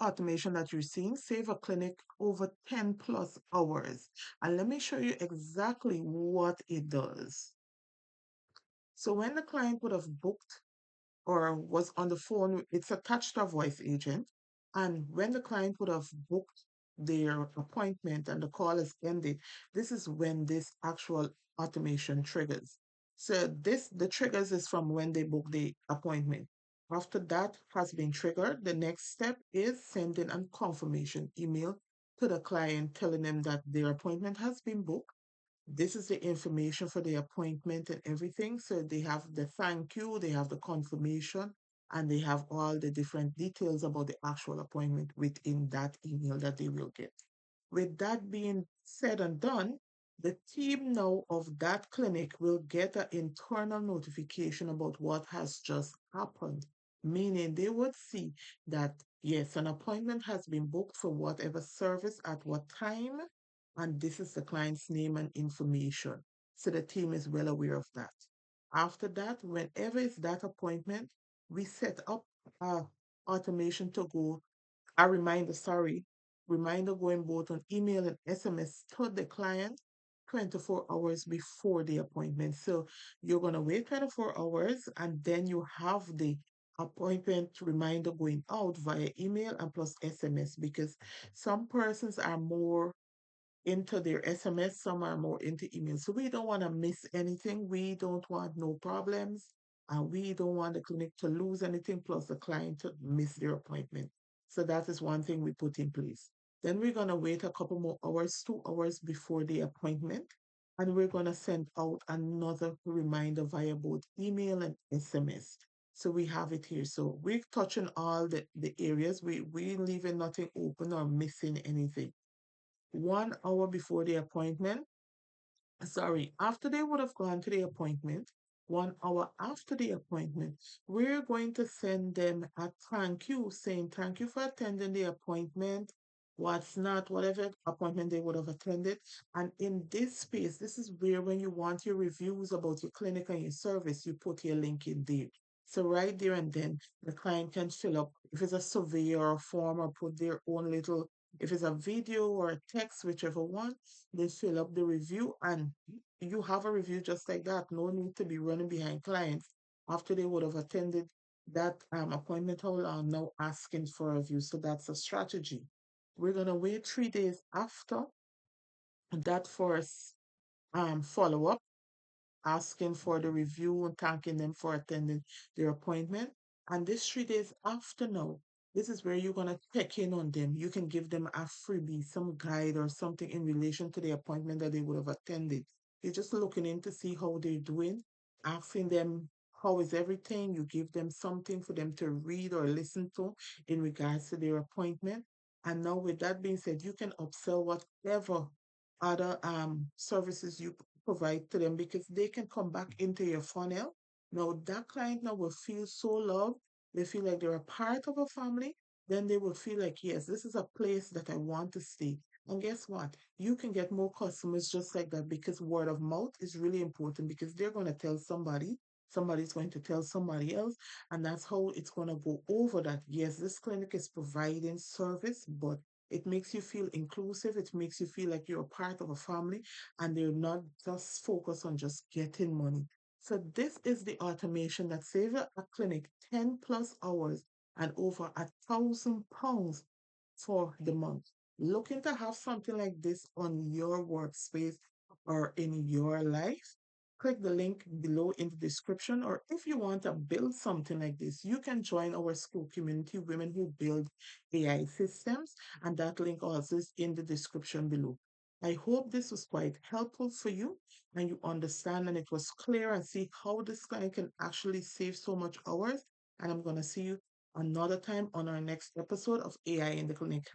automation that you're seeing save a clinic over 10 plus hours. And let me show you exactly what it does. So when the client would have booked or was on the phone, it's attached to a voice agent. And when the client would have booked their appointment and the call is ended, this is when this actual automation triggers. So the triggers is from when they book the appointment. After that has been triggered, the next step is sending a confirmation email to the client telling them that their appointment has been booked. This is the information for the appointment and everything. So they have the thank you, they have the confirmation, and they have all the different details about the actual appointment within that email that they will get. With that being said and done, the team now of that clinic will get an internal notification about what has just happened, meaning they would see that, yes, an appointment has been booked for whatever service at what time, and this is the client's name and information. So the team is well aware of that. After that, whenever it's that appointment, we set up a automation to go a reminder, sorry, reminder going both on email and SMS to the client 24 hours before the appointment. So you're going to wait 24 hours and then you have the appointment reminder going out via email and plus SMS because some persons are more into their SMS, some are more into email. So we don't want to miss anything. We don't want no problems. And we don't want the clinic to lose anything, plus the client to miss their appointment. So that is one thing we put in place. Then we're going to wait a couple more hours, 2 hours before the appointment. And we're going to send out another reminder via both email and SMS. So we have it here. So we're touching all the areas. We leaving nothing open or missing anything. 1 hour before the appointment, sorry, after they would have gone to the appointment, 1 hour after the appointment, we're going to send them a thank you saying thank you for attending the appointment, what's not, whatever appointment they would have attended. And in this space, this is where when you want your reviews about your clinic and your service, you put your link in there. So right there and then the client can fill up if it's a survey or a form or put their own little, if it's a video or a text, whichever one, they fill up the review and you have a review just like that. No need to be running behind clients after they would have attended that appointment hall and now asking for a review. So that's a strategy. We're gonna wait 3 days after that first follow up asking for the review and thanking them for attending their appointment. And this 3 days after now, this is where you're going to check in on them. You can give them a freebie, some guide or something in relation to the appointment that they would have attended. You're just looking in to see how they're doing, asking them how is everything. You give them something for them to read or listen to in regards to their appointment. And now, with that being said, you can upsell whatever other services you provide to them because they can come back into your funnel. Now that client now will feel so loved. They feel like they're a part of a family. Then they will feel like, yes, this is a place that I want to stay. And guess what? You can get more customers just like that because word of mouth is really important because they're going to tell somebody, somebody's going to tell somebody else, and that's how it's going to go over that. Yes, this clinic is providing service, but it makes you feel inclusive. It makes you feel like you're a part of a family and they're not just focused on just getting money. So this is the automation that saves a clinic 10 plus hours and over £1,000 for the month. Looking to have something like this on your workspace or in your life? Click the link below in the description, or if you want to build something like this, you can join our school community, Women Who Build AI Systems, and that link also is in the description below. I hope this was quite helpful for you and you understand and it was clear and see how this guy can actually save so much hours. And I'm going to see you another time on our next episode of AI in the Clinic.